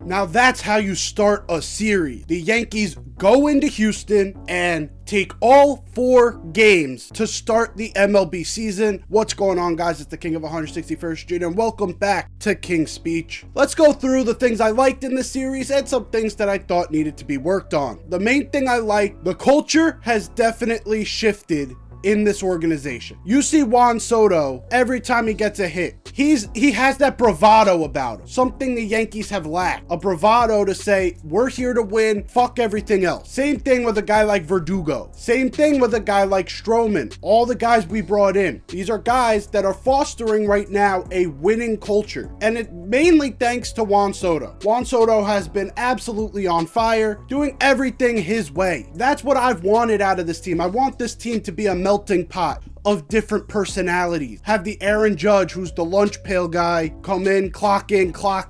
Now that's how you start a series. The Yankees go into Houston and take all 4 games to start the MLB season. What's going on, guys? It's the King of 161st Street, and welcome back to King's Speech. Let's go through the things I liked in the series and some things that I thought needed to be worked on. The main thing I like, the culture has definitely shifted in this organization. You see Juan Soto, every time he gets a hit, he has that bravado about him, something the Yankees have lacked, a bravado to say, we're here to win, fuck everything else. Same thing with a guy like Verdugo, same thing with a guy like Stroman, all the guys we brought in. These are guys that are fostering right now a winning culture, and it mainly thanks to Juan Soto. Juan Soto has been absolutely on fire, doing everything his way. That's what I've wanted out of this team. I want this team to be a melting pot of different personalities. Have the Aaron Judge, who's the lunch pail guy, come in, clock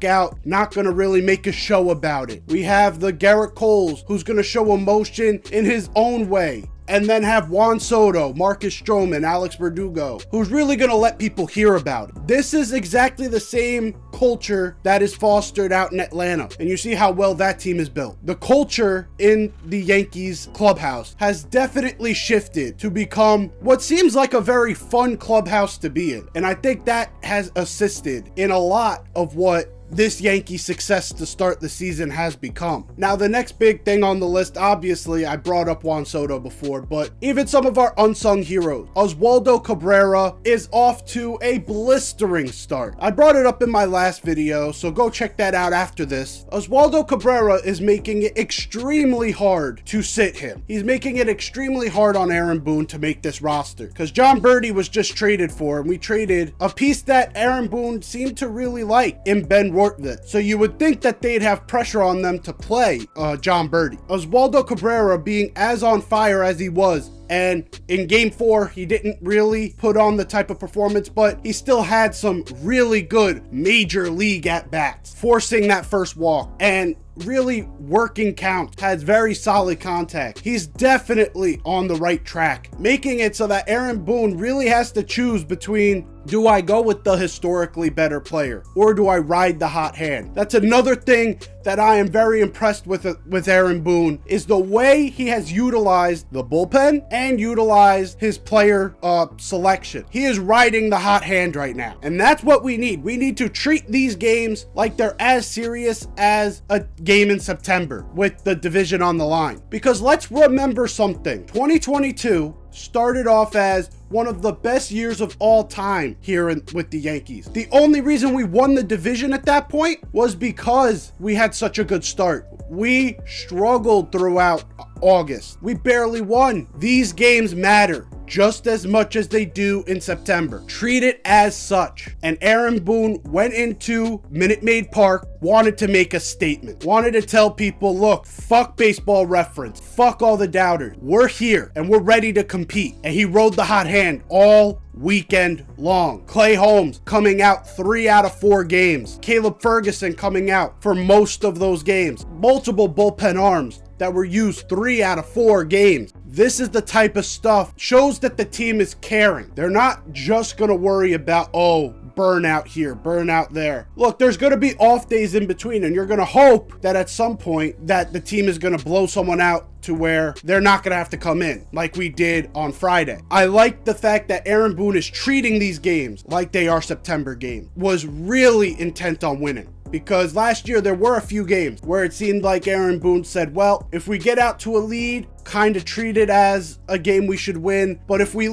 out, not gonna really make a show about it. We have the Garrett Coles, who's gonna show emotion in his own way. And then have Juan Soto, Marcus Stroman, Alex Verdugo, who's really going to let people hear about it. This is exactly the same culture that is fostered out in Atlanta. And you see how well that team is built. The culture in the Yankees clubhouse has definitely shifted to become what seems like a very fun clubhouse to be in. And I think that has assisted in a lot of what this Yankee success to start the season has become. Now, the next big thing on the list, obviously, I brought up Juan Soto before, but even some of our unsung heroes. Oswaldo Cabrera is off to a blistering start. I brought it up in my last video, so go check that out after this. Oswaldo Cabrera is making it extremely hard to sit him. He's making it extremely hard on Aaron Boone to make this roster, because John Birdie was just traded for, and we traded a piece that Aaron Boone seemed to really like in Ben Rortvedt. So you would think that they'd have pressure on them to play John Birdie. Oswaldo Cabrera being as on fire as he was, and in game 4, he didn't really put on the type of performance, but he still had some really good major league at-bats, forcing that first walk and really working count, has very solid contact. He's definitely on the right track, making it so that Aaron Boone really has to choose between, do I go with the historically better player or do I ride the hot hand? That's another thing that I am very impressed with Aaron Boone, is the way he has utilized the bullpen and utilized his player selection. He is riding the hot hand right now, and that's what we need. We need to treat these games like they're as serious as a game in September with the division on the line, because let's remember something. 2022 started off as one of the best years of all time here with the Yankees. The only reason we won the division at that point was because we had such a good start. We struggled throughout August. We barely won. These games matter just as much as they do in September. Treat it as such. And Aaron Boone went into Minute Maid Park, wanted to make a statement, wanted to tell people, look, fuck Baseball Reference, fuck all the doubters. We're here and we're ready to compete. And he rode the hot hand all weekend long. Clay Holmes coming out 3 out of 4 games. Caleb Ferguson coming out for most of those games. Multiple bullpen arms that were used 3 out of 4 games. This is the type of stuff shows that the team is caring. They're not just going to worry about, oh, burnout here, burnout there. Look, there's going to be off days in between, and you're going to hope that at some point that the team is going to blow someone out to where they're not going to have to come in like we did on Friday. I like the fact that Aaron Boone is treating these games like they are September games, was really intent on winning. Because last year there were a few games where it seemed like Aaron Boone said, well, if we get out to a lead, kind of treat it as a game we should win, but if we're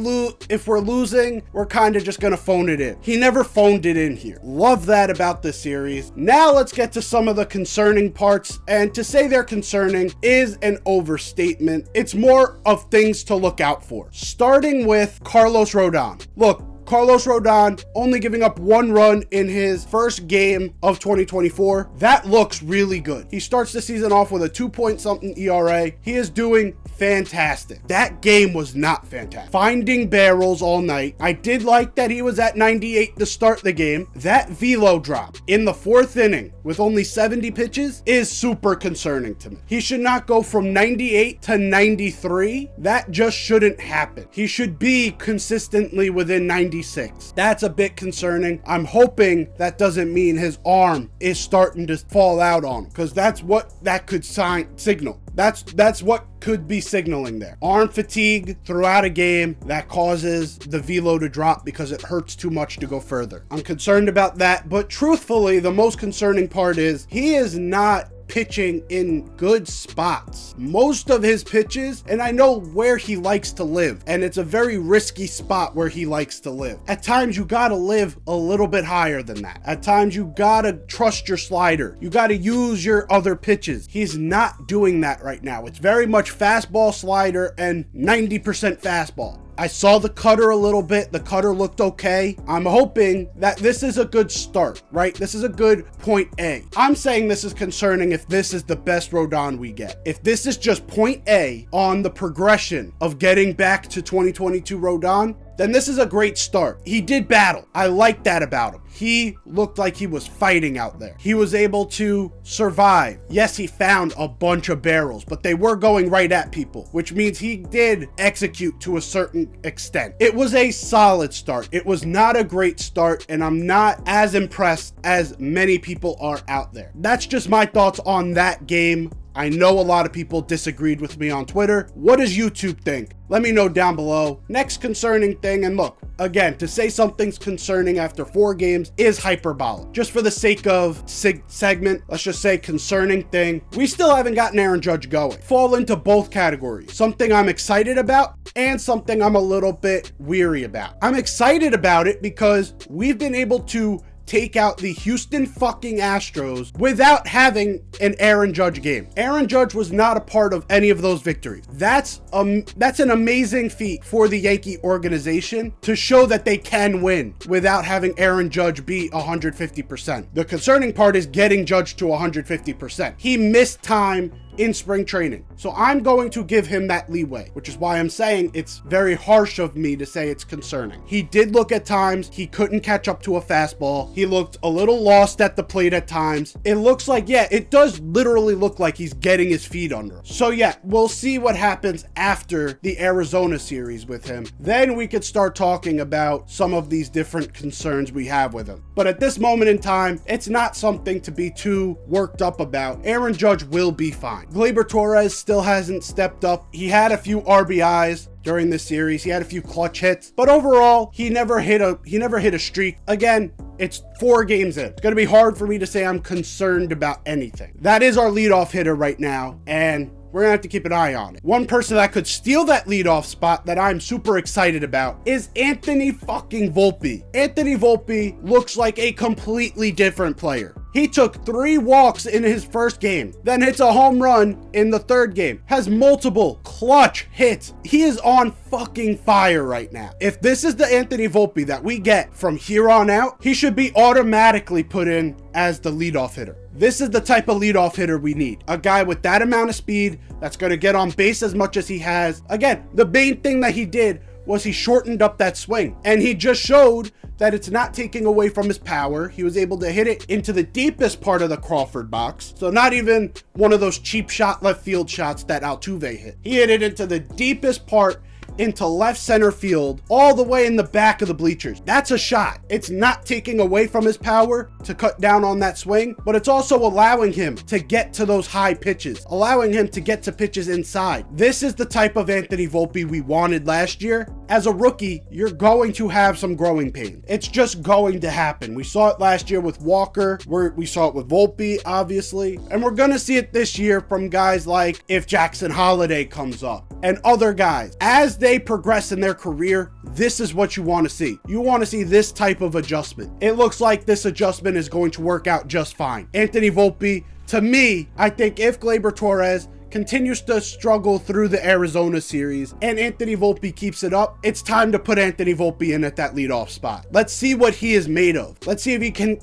losing, we're kind of just gonna phone it in. He never phoned it in here. Love that about this series. Now let's get to some of the concerning parts, and to say they're concerning is an overstatement. It's more of things to look out for. Starting with Carlos Rodon. Look, Carlos Rodon only giving up 1 run in his first game of 2024. That looks really good. He starts the season off with a 2-point-something ERA. He is doing fantastic. That game was not fantastic. Finding barrels all night. I did like that he was at 98 to start the game. That velo drop in the 4th inning with only 70 pitches is super concerning to me. He should not go from 98 to 93. That just shouldn't happen. He should be consistently within 90 96. That's a bit concerning. I'm hoping that doesn't mean his arm is starting to fall out on him, because that's what that could signal. That's what could be signaling there. Arm fatigue throughout a game that causes the velo to drop because it hurts too much to go further. I'm concerned about that, but truthfully, the most concerning part is he is not pitching in good spots. Most of his pitches, and I know where he likes to live, and it's a very risky spot where he likes to live. At times you gotta live a little bit higher than that. At times you gotta trust your slider. You gotta use your other pitches. He's not doing that right now. It's very much fastball, slider, and 90% fastball. I saw the cutter a little bit. The cutter looked okay. I'm hoping that this is a good start, right? This is a good point A. I'm saying this is concerning if this is the best Rodon we get. If this is just point A on the progression of getting back to 2022 Rodon, then this is a great start. He did battle. I like that about him. He looked like he was fighting out there. He was able to survive. Yes, he found a bunch of barrels, but they were going right at people, which means he did execute to a certain extent. It was a solid start. It was not a great start, and I'm not as impressed as many people are out there. That's just my thoughts on that game. I know a lot of people disagreed with me on Twitter. What does YouTube think? Let me know down below. Next concerning thing, and look, again, to say something's concerning after 4 games is hyperbolic. Just for the sake of segment, let's just say concerning thing. We still haven't gotten Aaron Judge going. Fall into both categories. Something I'm excited about and something I'm a little bit weary about. I'm excited about it because we've been able to take out the Houston fucking Astros without having an Aaron Judge game. Aaron Judge was not a part of any of those victories. That's an amazing feat for the Yankee organization to show that they can win without having Aaron Judge be 150%. The concerning part is getting Judge to 150%. He missed time in spring training. So I'm going to give him that leeway, which is why I'm saying it's very harsh of me to say it's concerning. He did look at times, he couldn't catch up to a fastball. He looked a little lost at the plate at times. It looks like, yeah, it does literally look like he's getting his feet under him. So yeah, we'll see what happens after the Arizona series with him. Then we could start talking about some of these different concerns we have with him. But at this moment in time, it's not something to be too worked up about. Aaron Judge will be fine. Gleyber Torres still hasn't stepped up. He had a few RBIs during this series. He had a few clutch hits, but overall, he never hit a streak. Again, it's 4 games in. It's going to be hard for me to say I'm concerned about anything. That is our leadoff hitter right now, and we're gonna have to keep an eye on it. One person that could steal that leadoff spot that I'm super excited about is Anthony fucking Volpe. Anthony Volpe looks like a completely different player. He took 3 walks in his first game, then hits a home run in the 3rd game, has multiple clutch hits. He is on fucking fire right now. If this is the Anthony Volpe that we get from here on out, he should be automatically put in as the leadoff hitter. This is the type of leadoff hitter we need. A guy with that amount of speed that's going to get on base as much as he has. Again, the main thing that he did was he shortened up that swing, and he just showed that it's not taking away from his power. He was able to hit it into the deepest part of the Crawford box. So not even one of those cheap shot left field shots that Altuve hit. He hit it into the deepest part into left center field, all the way in the back of the bleachers. That's a shot. It's not taking away from his power to cut down on that swing, but it's also allowing him to get to those high pitches, allowing him to get to pitches inside. This is the type of Anthony Volpe we wanted last year. As a rookie, you're going to have some growing pain. It's just going to happen. We saw it last year with Walker, we saw it with Volpe, obviously, and we're gonna see it this year from guys like if Jackson Holiday comes up and other guys. As they progress in their career, this is what you want to see. You want to see this type of adjustment. It looks like this adjustment is going to work out just fine. Anthony Volpe, to me, I think if Gleyber Torres continues to struggle through the Arizona series and Anthony Volpe keeps it up, it's time to put Anthony Volpe in at that leadoff spot. Let's see what he is made of. Let's see if he can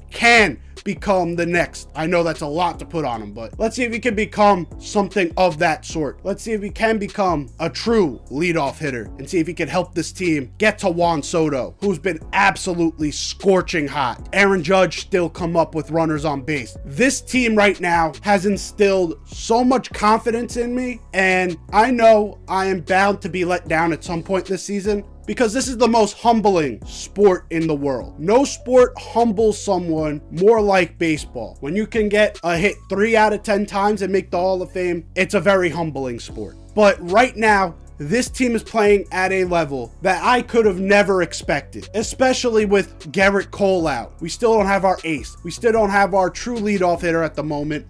become the next. I know that's a lot to put on him, but let's see if he can become something of that sort. Let's see if he can become a true leadoff hitter and see if he can help this team get to Juan Soto, who's been absolutely scorching hot. Aaron Judge still come up with runners on base. This team right now has instilled so much confidence in me, and I know I am bound to be let down at some point this season, because this is the most humbling sport in the world. No sport humbles someone more like baseball. When you can get a hit 3 out of 10 times and make the Hall of Fame, it's a very humbling sport. But right now, this team is playing at a level that I could have never expected, especially with Garrett Cole out. We still don't have our ace. We still don't have our true leadoff hitter at the moment,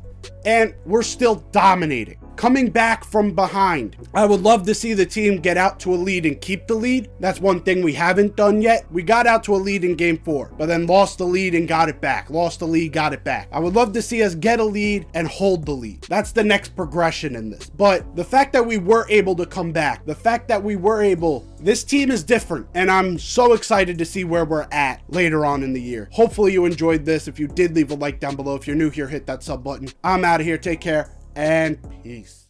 and we're still dominating. Coming back from behind, I would love to see the team get out to a lead and keep the lead. That's one thing we haven't done yet. We got out to a lead in game 4, but then lost the lead and got it back. Lost the lead, got it back. I would love to see us get a lead and hold the lead. That's the next progression in this. But the fact that we were able to come back, the fact that we were able, this team is different, and I'm so excited to see where we're at later on in the year. Hopefully you enjoyed this. If you did, leave a like down below. If you're new here, hit that sub button. I'm out of here. Take care and peace.